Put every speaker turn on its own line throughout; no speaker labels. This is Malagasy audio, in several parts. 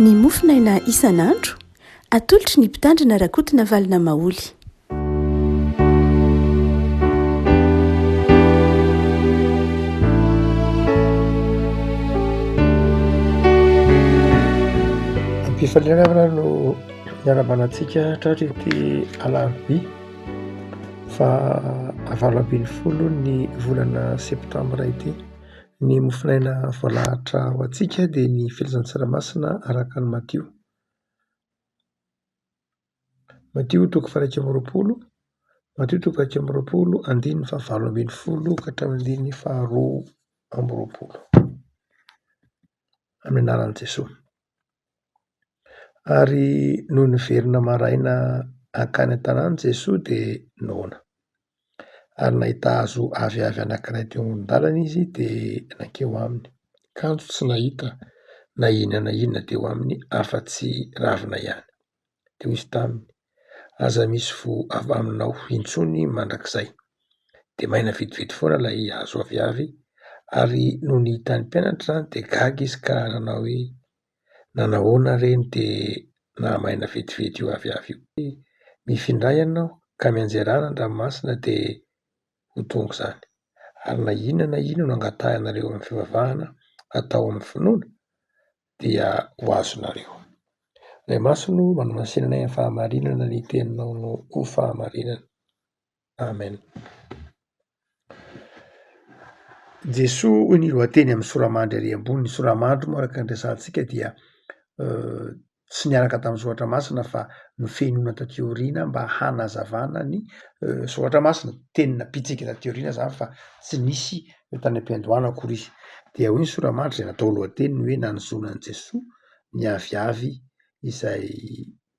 ny mofinaina isan'andro atolotry ny mpitandrina rakotina valina maoly.
Ampifaliana no miarabanantsika tratra ity alarobia fa 20 ny volana septambra ity. Ny mofinaina voalahatra ho antsika dia ny filazan-tsaramasinà araka ny Matio. Matio 1:20, Matio 1:20, andininy 20 ka hatramin'ny andininy 2:20 amin'ny anaran'i Jesosy. Ary noho niverina maraina hankany an-tanàna Jesosy dia noana. Ary nahita hazo aviavy anankiray teo amoron-dalana izy dia nankeo aminy. Kanto tsy nahita na inona na inona teo aminy afa-tsy ravina ihany. Teo izy taminy: aza misy vo avy aminao intsony mandrakizay. Dia maina vetivety foana ilay hazo aviavy, ary noho nihitany mpianatra izany dia gaga izy ka nanao hoe: nanahoana reny dia nahamaina vetivety io aviavy io? Mifindray ianao ka mianjera an-dranomasina dia ho tonga izany. Ary na inona no angatahanareo amin'ny fivavahana atao amin'ny finoana dia ho azonareo. Ilay Masino manomasinana amin'ny fahamarinana, ny teninao no ho fahamarinana. Amen. Jesosy ny lohateny amin'ny soramandry ary ambony. Ny soramandry moa araka ny resantsika dia tsy niaraka tamin'ny soratra masina fa nofenoina taty aoriana mba hanazavana ny soratra masina. Tenina pitsika taty aoriana izany fa tsy nisy tany am-piandohana akory izy. Dia hoy ny soramandry izay natao lohateny hoe nanozonan'i Jesosy ny aviavy izay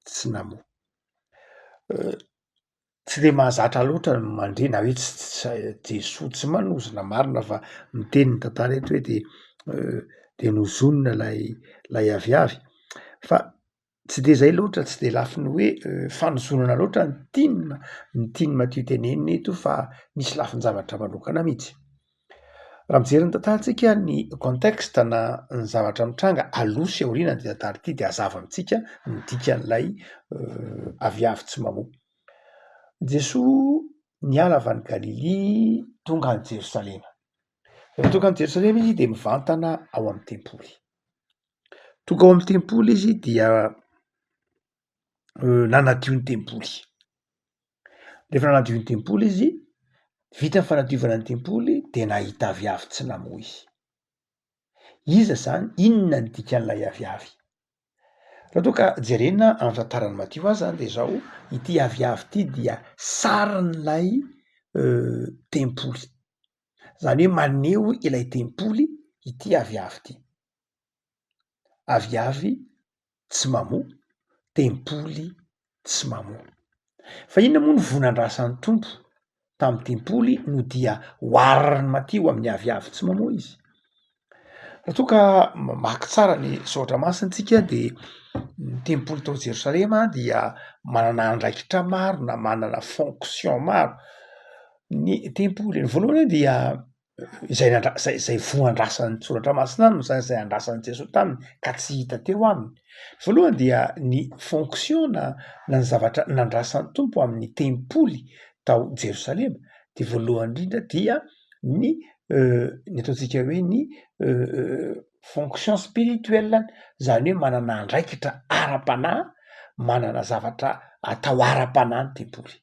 tsy namoa. Tsy dia mahazatra loatra ny mandre na hoe Jesosy tsy manozona marina fa miteny ny tantara eto hoe dia nozonina lay aviavy. Fa tsy dia izay loatra, tsy dia lafiny hoe fanozonana loatra ny tiany Matio teneniny eto fa misy lafin-javatra manokana mihitsy. Raha mijery ny tantarantsika ny contexte na ny zavatra mitranga aloha sy aoriana ny tantara ity dia hazava amintsika ny dikan'ilay aviavy tsy mamoa. Jesosy niala avy any Galilea tonga any Jerosalema. Rehefa tonga any Jerosalema izy dia mivantana ao amin'ny tempoly. Tonga ao amin'ny tempoly izy dia nanadio ny tempoly. Rehefa nanadio ny tempoly izy, vita ny fanadiovana ny tempoly dia nahita aviavy tsy namoa izy. Iza zany? Inona ny dikan'ilay aviavy? Raha toa ka jerena amin'ny tantaran'ny Matio azy zany dia izao: ity aviavy ity dia sarin'ilay tempoly. Izany hoe maneho ilay tempoly ity aviavy ity. Aviavy tsy mamoa, tempoly tsy mamoa. Fa inona moa ny vonandrasan'ny Tompo tamin'ny tempoly no dia ohariny Matio amin'ny aviavy tsy mamoa izy? Raha toa ka mamaky tsara ny soratra masintsika dia ny tempoly tao Jerosalema dia manana andraikitra maro na manana fonction maro. Ny tempoly ny voalohany dia izay voandrasan'ny soratra masina no izay andrasan'i Jesosy taminy ka tsy hita teo aminy. Voalohany dia ny fonction na ny zavatra nandrasan'ny Tompo amin'ny tempoly tao Jerosalema dia voalohany indrindra dia ny ataontsika hoe ny fonction spirituelle, izany hoe manana andraikitra ara-panahy, manana zavatra atao ara-panahy ny tempoly.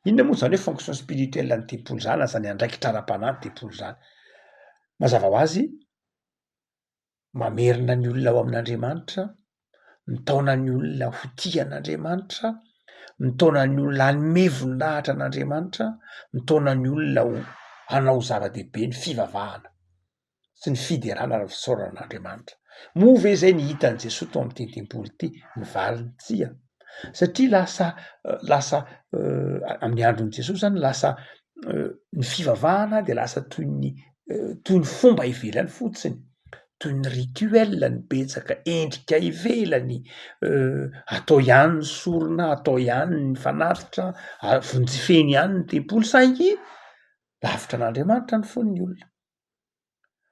Inona moa izany hoe fonction spirituelle ny tempoly izany, izany andraikitra ara-panahy ny tempoly izany? Mazava ho azy, mamerina ny olona ao amin'Andriamanitra, mitaona ny olona ho tia an'Andriamanitra, mitaona ny olona hanome voninahitra an'Andriamanitra, mitaona ny olona ho hanao zava-dehibe ny fivavahana sy ny fiderana amin'ny fisaoran'Andriamanitra. Moa ve izay ny hitan'i Jesosy tao amin'ity tempoly ity? Mivaliny tsia. Satria lasa amin'ny andron'i Jesosy zany lasa ny fivavahana dia lasa toy ny fomba ivelany fotsiny, toy ny rituel, ny betsaka endrika ivelany, atao ihany ny sorona, atao ihany ny fanatitra, vonjifeny ihany ny tempoly, saingy lavitra an'Andriamanitra ny fon'ny olona.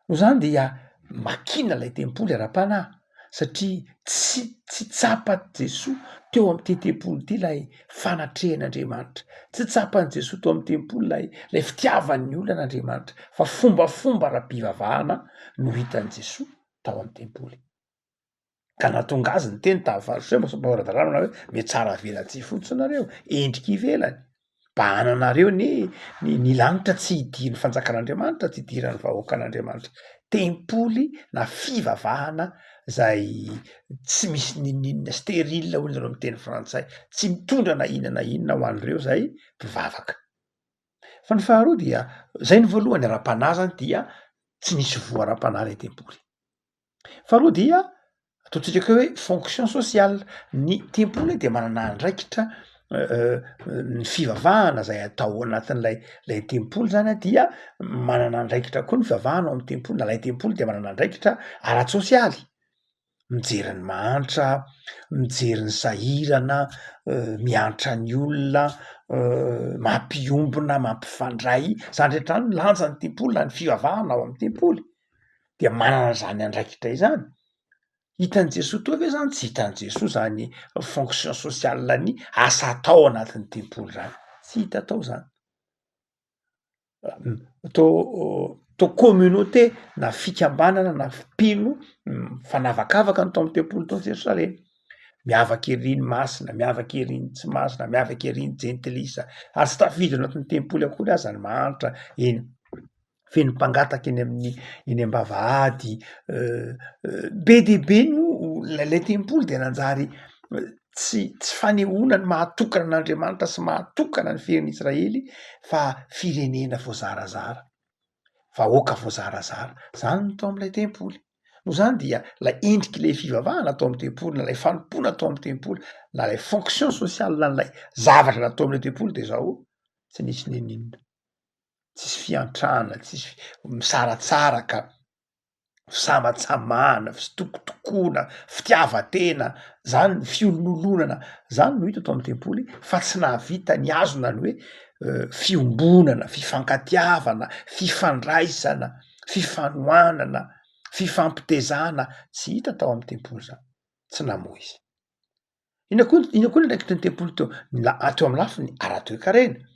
Noho izany dia makina ilay tempoly ara-panahy. satria tsy tsapany Jesosy teo amy ty tempolo ty lay fanatrehan'Andriamanitra, tsy tsapan'i Jesosy teo amy tempolo lay fitiavan'ny olona an'Andriamanitra, fa fombafomba ara-pivavahana no hitan'i Jesosy tao amy tempoly. Ka nahatonga azy ny teny tafaroa hoe miatsara velatsi fotsy nareo, endriky ivelany. Mba ananareo ny lanitra tsy hidiry ny fanjakan'Andriamanitra, tsy hidiran'ny vahoakan'Andriamanitra. Tempoly na fivavahana zay tsy misy ninina stérile hoy zareo amy teny frantsay, tsy mitondra na inona ho an'ireo zay mpivavaka. Fa ny faharoa dia zay ny voalohany ara-panazany dia tsy nisy voa ara-panahy lay tempoly. Faharoa dia ataontsika hoe fonction sociale, ny tempoly dia manana andraikitra ny fivavahana zay atao anatin'lay tempoly zany dia manana andraikitra koa ny fivavahana ao amy tempoly, na lay tempoly dia manana andraikitra ara-tsosialy, mijery ny mahantra, mijery ny sahirana, mianatra ny olona, mampiombona, mampifandray, zany rehetra ny lanjan'ny tempoly na ny fivavahana ao amy tempoly dia manana zany andraikitra izany. Hitan'i Jesosy toa ve zany? Tsy hitan'i Jesosy zany fonction sociale ny asa atao anatin'ny tempoly zany, tsy hita tao zany. To communauté na fikambanana na mpino fanavakavaka ny tao amy tempoly tao Jerosalema, miavaky ery ny masina, miavaky ery ny tsy masina, miavaky ery ny jentilisa, ary tsy tafiditra anatin'ny tempoly akory aza ny mahantra, eny feno mpangataka eny am-bavahady, be de be no lay tempoly de nanjary tsy fanehoana ny mahatokana an'Andriamanitra sy mahatokana ny firenen'Israely fa firenena voazarazara, vahoaka voazarazara, zany no tao am'lay tempoly. No zany dia lay endriky le fivavahana tao amy tempoly, na lay fanompona tao amy tempoly, na lay fonction sociale nalay zavatra natao am'lay tempoly de zao tsy nisy ninina, tsisy fiantrana, tsisy misaratsaraka, fisamatsamana, fitokotokona, fitiavatena, zany ny fiolonolonana, zany no hita tao amy tempoly fa tsy nahavita ny azona ny hoe fiombonana, fifankatiavana, fifandraisana, fifanohanana, fifampitezana, tsy hita tao amy tempoly zany, tsy namoa izy. Ina koa ny andraikitry ny tempoly teo amy lafiny ara-toe-karena.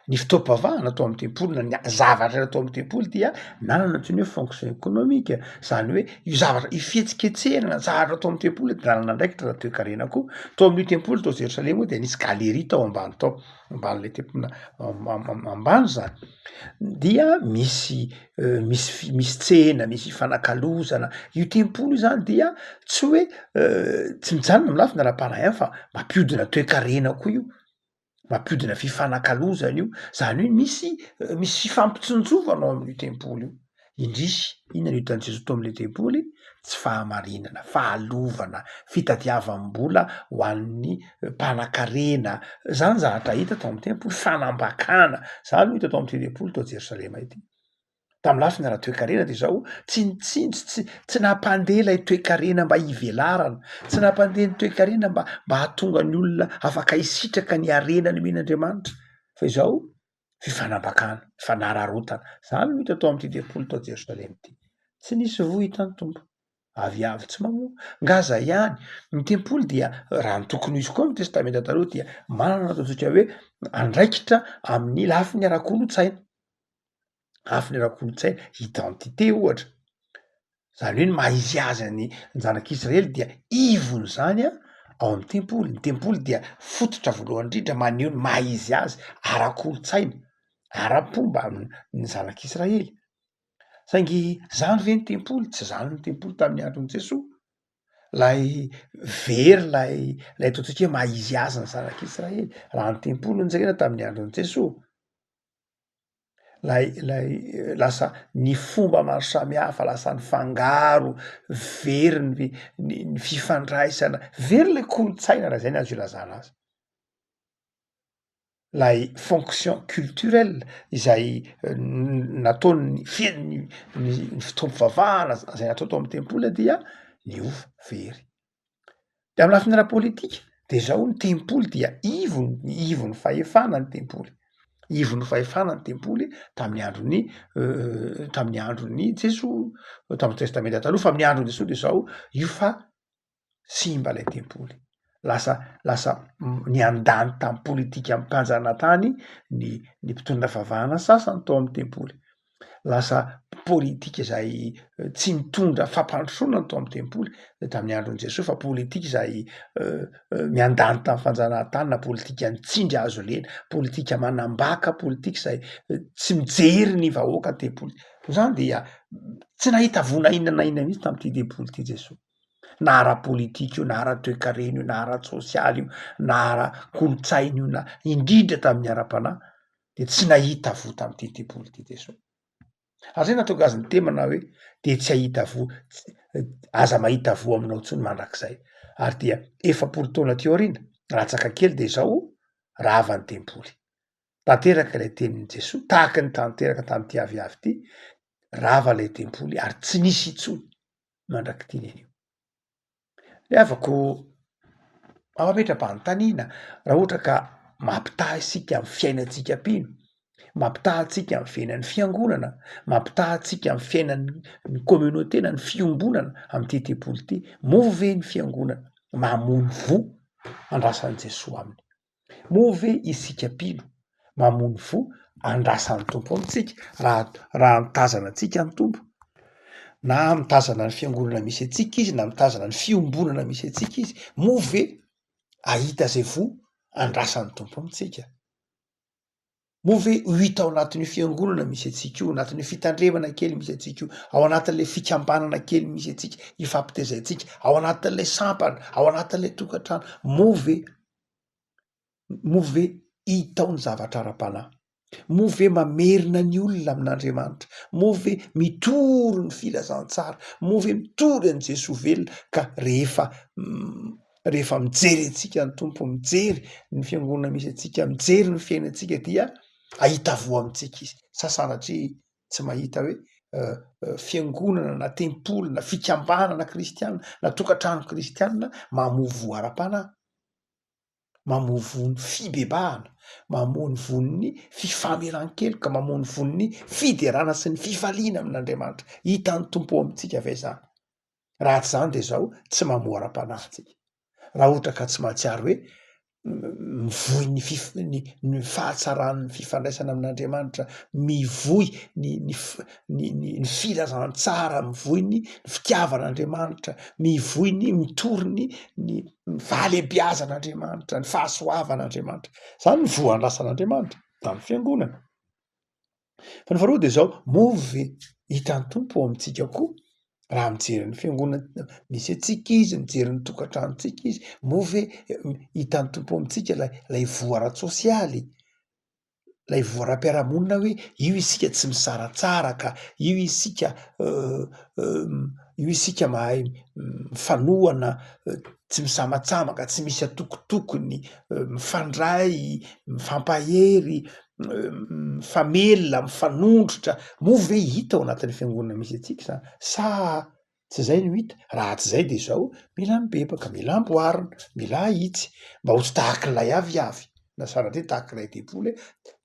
Ny fitaovam-pivavahana tao amy tempoly na ny zavatra atao amy tempoly dia nanana antsoiny hoe fonction économique, zany hoe io zavatra io fietsiketsehana zavatra atao amy tempoly de nanana andraikitra ara-toe-karena koa. Tao amin'io tempoly tao Jerosalema io de nisy galerie tao ambany tao, amban'le tempoly ambany zany, dia misy tsena, misy fifanakalozana. Io tempoly io zany dia tsy hoe tsy mijanona amy lafiny ara-panahy ihany fa mampiodina toe-karena koa io, mampiodina fifanakalozana io, zany hoe misy fifampitsonjovana ao amin'io tempoly io. Indrisy inona no hitan'i Jesosy tao am'le tempoly? Tsy fahamarinana, fahalovana, fitadiavam-bola ho an'ny mpanan-karena, zany zavatra hita tao amy tempoly, fanambakana, zany no hita tao amy tempoly tao Jerosalema ity. Tamy lafiny ara-toe-karena de zao tsy nampandeha lay toe-karena mba hivelarana, tsy nampandeha ny toe-karena mba hahatonga ny olona afaka hisitraka ny harenany men'Andriamanitra, fa izao fifanambakana, fifanararotana, zany no hita tao am'ty tempoly tao Jerosalema ity. Tsy nisy voa hitan'ny tompo, avy tsy mamoa. Ngaza ihany, ny tempoly dia raha ny tokony ho izy koa amy testamenta taloha dia manana ataontsika hoe andraikitra amin'ny lafiny ara-kolotsaina. Lafiny ara-kolotsaina, identité ohatra. Zany hoe ny maha izy azy ny zanak'Israely dia ivony zany ao amy tempoly. Ny tempoly dia fototra voalohany indrindra maneho ny maha izy azy ara-kolotsaina, ara-pomba ny zanak'Israely. Saingy zany ve ny tempoly? Tsy zany ny tempoly tamin'ny andron'i Jesosy. Lay very lay ataontsika hoe maha izy azy ny zanak'Israely. Raha ny tempoly no jerena tamin'ny andron'i Jesosy, lasa ny fomba maro samihafa, lasa ny fangaro, very ny fifandraisana, very le kolotsaina raha zay ny azo ilazana azy. Lay fonction culturelle izay nataony ny fitaovam-pivavahana zay natao tao amy tempoly dia niova very. De amy lafiny ara-politika de zao ny tempoly dia ivony fahefana ny tempoly. Ivony fahefana ny tempoly tamin'ny andron'ny Jesosy, tamin'ny testamenta taloha, fa amin'ny andron'i Jesosy de zao io fa simba lay tempoly, lasa niandany tamin'ny politika am'mpanjana tany ny mpitondra vavahana sasany tao amin'ny tempoly, lasa politika zay tsy mitondra fampandrosoana tao amin'ny tempoly tamin'ny andron'i Jesosy fa politika zay miandany tamin'ny fanjanahantany na politika nitsindry azo lena, politika manambaka, politika zay tsy mijery ny vahoaka tempoly zany dia tsy nahita vona inona na inona mihitsy tamin'ity tempoly ty Jesosy. Na ara-politika io, na ara-toekarena io, na ara-tsosialy io, na ara-kolotsaina io, na indrindra tamin'ny ara-panahy de tsy nahita vo tamin'ity tempoly ty Jesosy. Ary zay nahatonga azy nitemana hoe de tsy ahita vo, aza mahita vo aminao ntsony mandrakizay. Ary dia 400 taona teo aoriana, latsaka kely de zao rava ny tempoly. Tanteraka lay tenin'i Jesosy, tahaky ny tanteraka tamin'ity aviavy ty, rava lay tempoly ary tsy nisy intsony mandraky ty nenio. Le avako mametra-panontaniana raha ohatra ka mampitaha isika amy fiainantsika pino, mampitaha atsika amy fiainan'ny fiangonana, mampitaha atsika amy fiainan'ny communauté na ny fiombonana am'ty tempoly ty, moa ve ny fiangonana mamono vo andrasan'i Jesosy aminy? Moa ve isika pino mamono vo andrasan'ny tompo amitsika raha mitazana atsika ny tompo? Na mitazana ny fiangonana misy atsika izy, na mitazana ny fiombonana misy atsika izy, moa ve ahita zay vo andrasan'ny tompo amitsika? Moa ve ho hita ao anatin'ny fiangonana misy atsika io, anatin'ny fitandremana kely misy atsika io, ao anatin'le fikambanana kely misy atsika, ifampitezantsika, ao anatin'le sampana, ao anatin'le tokantrano, moa ve hita ao ny zavatra ara-panahy? Moa ve mamerina ny olona amin'Andriamanitra? Moa ve mitory ny filazantsara? Moa ve mitory an' Jesosy velona ka rehefa mijery atsika ny tompo, mijery ny fiangonana misy atsika, mijery ny fiainantsika dia ahita vo amitsika izy? Sa sanatria tsy mahita hoe fiangonana na tempoly na fikambanana kristianina na tokantrano kristianina mamoa vo ara-panahy, mamoa von'ny fibebahana, mamoa ny von'ny fifamelan-keloka, mamoa ny von'ny fiderana sy ny fifaliana amin'Andriamanitra. Hitan'ny tompo amitsika ve zany? Raha tsy zany de zao tsy mamoa ara-panahy tsika. Raha ohatra ka tsy mahatsiaro hoe mivoy ny fahatsaran'ny fifandraisana amin'Andriamanitra, mivoy ny filazantsara, mivoy ny fitiavan'Andriamanitra, mivoy ny mitory ny fahalebiazan'Andriamanitra, ny fahasoavan'Andriamanitra. Zany ny vo andrasan'Andriamanitra tamin'ny fiangonana. Fa ny faharoa de zao, moa ve hitan'ny tompo amitsika koa? Raha mijery ny fiangonana misy atsika izy, mijery ny tokantranontsika izy, moa ve hitan'ny tompo amitsika lay vo ara-tsosialy, lay vo ara-piarahamonina hoe io isika tsy misaratsara ka io isika mahay mifanohana, tsy misamatsamaka, tsy misy atokotokony, mifandray, mifampahery, mifamelona, mifanondrotra, moa ve hita ao anatin'ny fiangonana misy atsika zany? Sa tsy zay no hita? Raha tsy zay de zao mila mibebaka, mila amboarina, mila ahitsy mba ho tsy tahak'ilay aviavy, na sanatria tahak'ilay tempoly hoe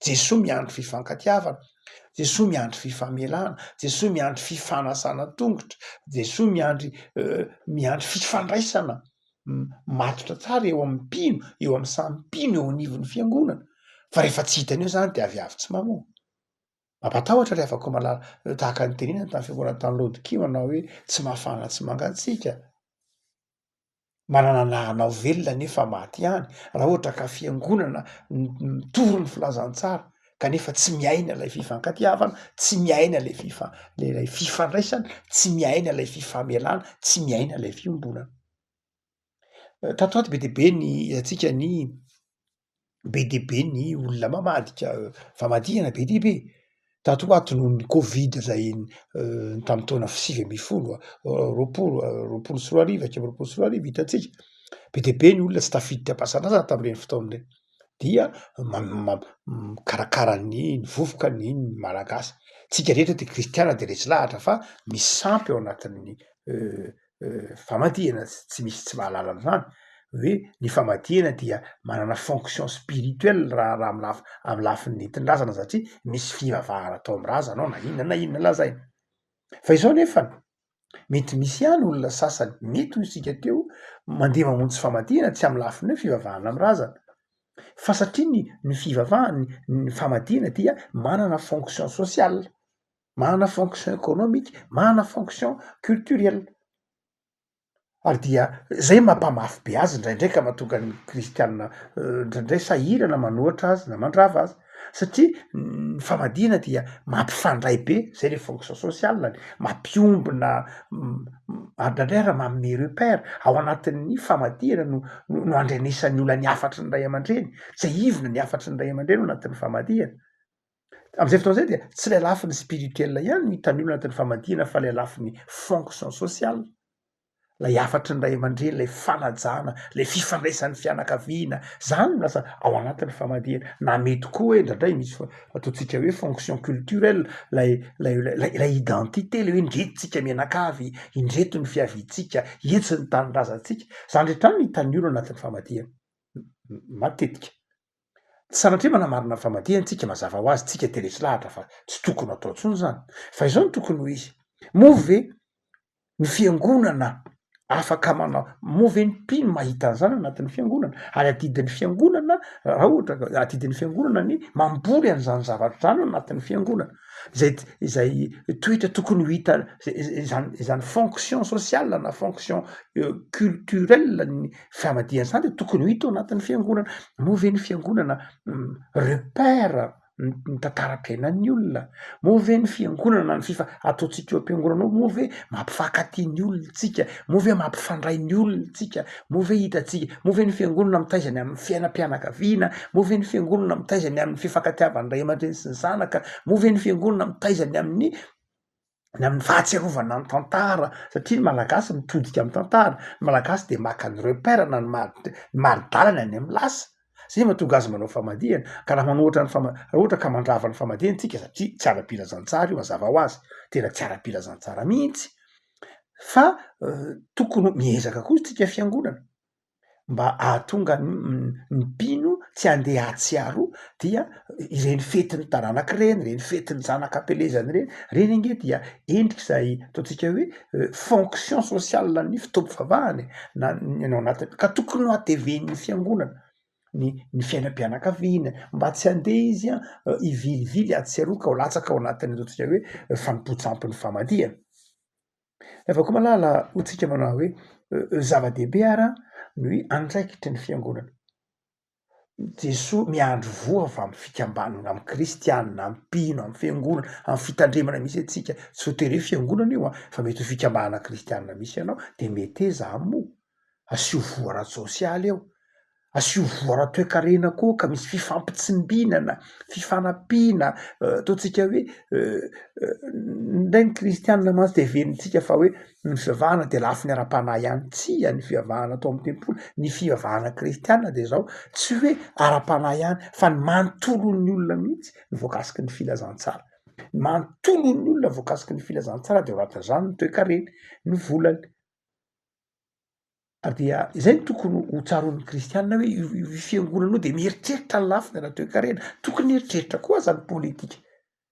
Jesosy miandry fifankatiavana, Jesosy miandry fifamelana, Jesosy miandry fifanasana tongotra, Jesosy miandry fifandraisana matotra tsara eo amin'ny mpino, eo amin'ny samy mpino eo anivon'ny fiangonana. Fa rehefa tsy hitan'io zany de aviavy tsy mamoa. Mampatahotra le afaka malala tahaka ny tenenana tamin'ny fiangonana tany Laodikio manao hoe tsy mafana tsy mangatsiaka. Manana anahana velona nefa maty hany. Raha ohatra ka fiangonana mitory ny filazantsara kanefa tsy miaina lay fifankatiavana, tsy miaina lay fifandraisana, tsy miaina lay fifamelana, tsy miaina lay fiombonana. Tato ato be deabe ny atsika ny be deabe ny olona mamadika famadihana be deabe. Tato ato noho ny Covid zay tamin'ny taona 2020, roapolo sy roa arivo, 2024 hitatsika. Be deabe ny olona tsy tafiditra am-pasan'asa tamin'ireny fotoana ireny. Dia mikarakara ny vovoka ny malagasy. Tsika rehetra ty kristiana de resy lahatra fa misy sampy ao anatin'ny famadihana, tsy misy tsy mahalala an'izany hoe ny famadihana dia manana fonction spirituelle raha amy lafiny nentin-drazana satria misy fivavahana atao amy razana ao na inona lazaina. Fa izao nefany mety misy ihany olona sasany mety ho isika teo mandeha mamontsy famadihana tsy amy lafiny hoe fivavahana amy razana fa satria ny fivavahany ny famadihana dia manana fonction sociale, manana fonction économique, manana fonction culturelle ary dia zay mampamafy be azy indraindray ka mahatonga ny kristianina indraindray sahirana manohatra azy na mandrava azy satria ny famadihana dia mampifandray be zay le fonction sociale mampiombona indraindray raha manome repère ao anatin'ny famadihana no andrenesan'ny olona ny afatry ny ray aman-dreny zay ivona ny afatry ny ray aman-dreny ao anatin'ny famadihana am'izay fotoana zay dia tsy lay lafiny spirituel ihany no hitan'ny olona anatin'ny famadihana fa lay lafiny fonction sociale lay afatry ny ray aman-dreny lay fanajana lay fifandraisan'ny fianakaviana zany no lasa ao anatin'ny famadihana na mety koa hoe indraindray misy ataontsika hoe fonction culturelle lay identité le hoe indretytsika mianakavy indreto ny fiavitsika etsy ny tanindrazantsika zany rehetra ny hitan'ny olona anatin'ny famadihana matetika tsy sanatria manamarina ny famadihana tsika mazava ho azy tsika teresy lahatra fa tsy tokony atao ntsony zany fa izao no tokony ho izy move ny fiangonana afaka manao move ny mpino mahita an'izany anatin'ny fiangonana ary adidin'ny fiangonana raha ohatra adidin'ny fiangonana ny mamboly an'izany zavatra zany anatin'ny fiangonana izay toetra tokony ho hita izany fonction sociale na fonction culturelle ny famadihana zany de tokony ho hita ao anatin'ny fiangonana move ny fiangonana repère ny tantaram-piainan'ny olona move ny fiangonana ny fifa ataontsika eo am-piangonana ao move mampifankatia ny olona tsika move mampifandray ny olona tsika move hitatsika move ny fiangonana mitaizany amin'ny fiainam-pianakaviana move ny fiangonana mitaizany amin'ny fifankatiavan'ny ray aman-dreny sy ny zanaka move ny fiangonana mitaizany amin'ny fahatsiarovana ny tantara satria ny malagasy mitodika amin'ny tantara ny malagasy de maka ny repère na ny maridalana any amin'ny lasa zay mahatonga azy manao famadihana ka raha manohatra raha ohatra ka mandrava ny famadihana tsika satria tsy ara-pilazantsara io mazava ho azy tena tsy ara-pilazantsara mihitsy fa tokony miezaka koa tsika fiangonana mba ahatonga ny mpino tsy andeha atsiaro dia ireny fetin'ny taranak'ireny reny fetin'ny zanak'ampelezany reny ange dia endrik'izay ataontsika hoe fonction sociale ny fitompivavahany na anao anatiny ka tokony ho ateven'ny fiangonana ny fiainam-pianakaviana mba tsy andeha izy ivilivily atsiaroka ho latsaka ao anatin'ny ataontsika hoe fanompontsampy ny famadihana efa koa malala hotsika manao hoe zava-dehibe ara ny andraikitry ny fiangonana Jesoa miandro voa avy amin'ny fikambanana amin'ny kristianina amin'ny mpino amin'ny fiangonana amin'ny fitandremana misy atsika tsy ho tere fiangonana io fa mety ho fikambanana kristianina misy ianao de mety eza amo asio voa ara-tsosialy eo asio voara toe-karena koa ka misy fifampitsinbinana fifanampiana ataontsika hoe ndray ny kristianina matsy de venitsika fa hoe ny fivavahana de lafiny ara-panahy ihany tsia ny fivavahana atao amin'ny tempoly ny fivavahana kristianina de zao tsy hoe ara-panahy ihany fa ny manontolon'ny olona mihitsy ny voakasiky ny filazantsara manontolon'ny olona voakasiky ny filazantsara de ratan'izany ny toe-kareny ny volany dia zay ny tokony ho tsaron'ny kristianina hoe fiangonana io de mieritreritra ny lafiny ara-toe-karena tokony eritreritra koa zany politika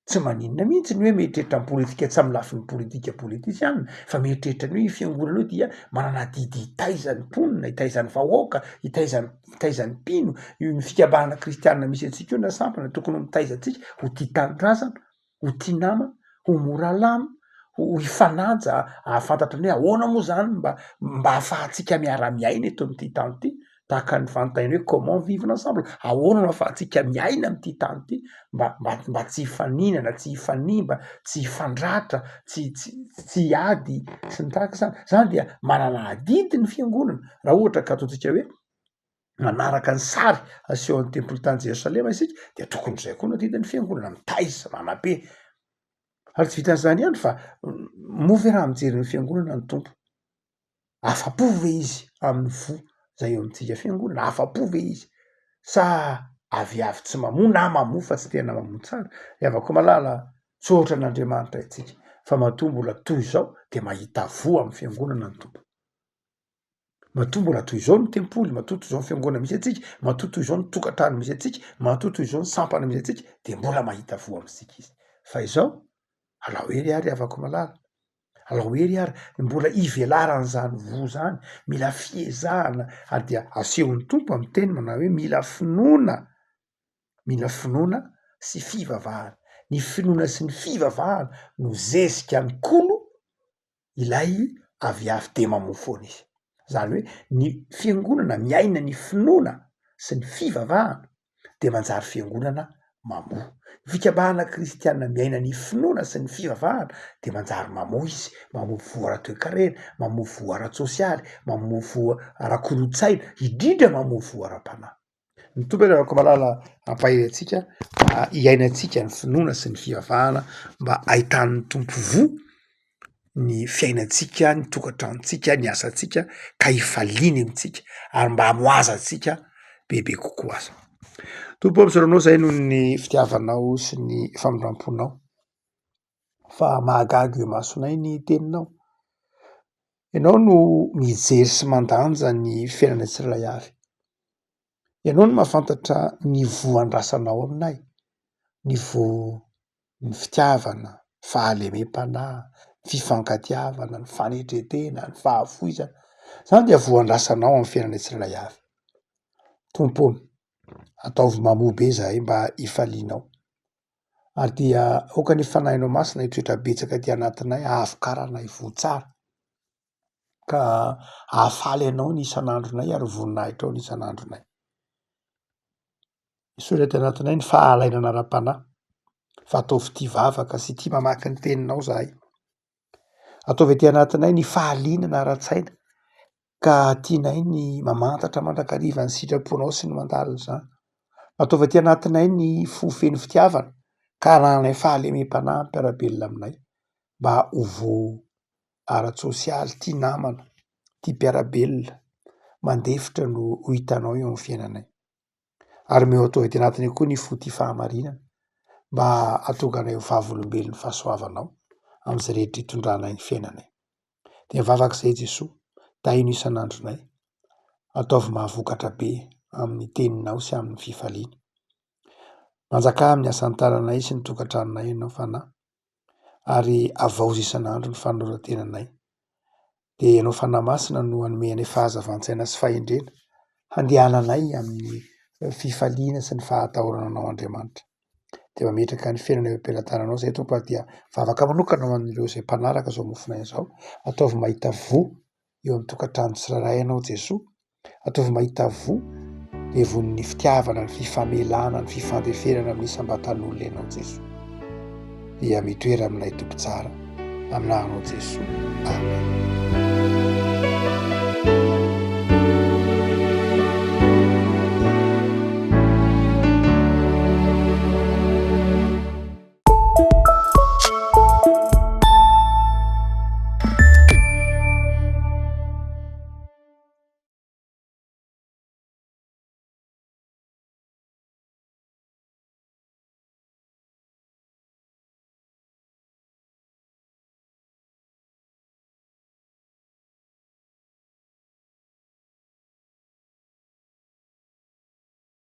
tsy maninona mihitsy ny hoe mieritreritra ny politika tsy amy lafin'ny politika politisianina fa mieritreritra ny hoe fiangonana io dia manana didy hitaizany mponina hitaizany vahoaka hitaizany mpino io ny fikambanana kristianina misy atsika io na sampana tokony ho mitaizatsika ho tia tanindrazana ho tia nama ho mora lama ho ifanaja ahafantatra ny hoe ahoana moa zany mba ahafahantsika miara-miaina eto am'ty tany ty tahaka ny fanontaniana hoe comment vivre ensemble ahoana no ahafahantsika miaina am'ty tany ty mba tsy hifaninana tsy hifanimba tsy hifandratra tsy hiady sy ny tahaka zany dia manana adidy ny fiangonana raha ohatra ka ataontsika hoe manaraka ny sary aseho an'ny tempoly tany Jerosalema isika dia tokony zay koa no adidin'ny fiangonana mitaiza manabe ary tsy vitan'izany ihany fa move raha mijery ny fiangonana ny tompo afa-po ve izy amin'ny vo zay eo amintsika fiangonana afa-po ve izy sa aviavy tsy mamoa na mamoa fa tsy tena mamoa tsara iavako malala tsy ohatra n'Andriamanitra itsika fa matoa mbola toy izao de mahita vo amin'ny fiangonana ny tompo matoa mbola toy izao ny tempoly matoa toy izao ny fiangonana misy atsika matoa toy izao ny tokantrano misy atsika matoa toy izao ny sampana misy atsika de mbola mahita vo amintsika izy fa izao alao ery ary avako malala alors hoe ry ary mbola ivelaran'izany vo zany mila fiezahana ary dia asehon'ny tompo amin'ny teny manao hoe mila finoana sy fivavahana. Ny finoana sy ny fivavahana no zezika ny kolo ilay avy de mamoa foana izy. Zany hoe ny fiangonana miaina ny finoana sy ny fivavahana de manjary fiangonana mamoa. Fikabahana kristianina miaina ny finoana sy ny fivavahana de manjary mamoa izy, mamoa vo ara-toekarena, mamoa vo ara-tsosialy, mamoa vo ara-kolotsaina, indrindra mamoa vo ara-panahy. Ny tompo rehefa malala ampahay antsika hiainantsika ny finoana sy ny fivavahana mba ahitan'ny tompo vo ny fiainantsika, ny tokantranontsika, ny asantsika ka hifaliany amintsika ary mba hamoaza antsika bebe kokoa aza. Tompo ampisaranao zay noho ny fitiavanao sy ny famindramponao fa mahagaga eo masonay ny teninao. Ianao no mijery sy mandanja ny fiainana tsirairay avy. Ianao no mahafantatra ny vo andrasanao aminay, ny vo ny fitiavana, fahalemem-panahy, fifankatiavana, ny fanetretena, ny fahafoizana. Zany dia vo andrasanao amin'ny fiainana tsirairay avy. Tompo ataovy mamoa be zahay mba hifalianao ary dia aoka ny fanahinao masina hitoetra betsaka ty anatinay ahavokaranay vo tsara ka ahafaly anao ny isan'andronay ary voninahitra ao ny isan'andronay. Isaora ty anatinay ny fahalaina anaram-panahy fa ataovy tia vavaka sy tia mamaky ny teninao zahay. Ataovy aty anatinay ny fahalinana ara-tsaina ka tianay ny mamantatra mandrakariva ny sitraponao sy ny mandariny zany. Ataovy aty anatinay ny fofeny fitiavana ka ananay fahalemem-panahy mpiarabelona aminay mba ho vo ara-tsosialy tia namana, tia mpiarabelona, mandefitra no ho hitanao eo amin'ny fiainanay. Ary meo ataovy aty anatinay koa ny fo tia fahamarinana mba hatonganay ho vavolombelon'ny fahasoavanao am'izay rehetra hitondranay ny fiainanay. De mivavaka izay Jesoa, tahino isan'andronay, ataovy mahavokatra be amin'ny teninao sy amin'ny fifaliana. Manjakà amin'ny asan'ny tananay sy ny tokantranonay ianao fanahy ary avaozy isan'andro ny fanoratenanay. De ianao fanahy masina no anomeanay fahazavan-tsaina sy fahendrena handehananay amin'ny fifaliana sy ny fahatahorananao Andriamanitra. De mametraka ny fiainana eo am-pelantananao zay tompo dia vavaka manokana ho an'ireo zay mpanaraka zao mofonay zao. Ataovy mahita vo eo amin'ny tokantrano tsirairay ianao Jesoa. Ataovy mahita vo evon'ny fitiavana, ny fifamelana, ny fifandeferana amin'ny isam-batan'olona ianao Jesoa. Dia mitoera aminay tompo tsara aminaranao Jesoa. Amen.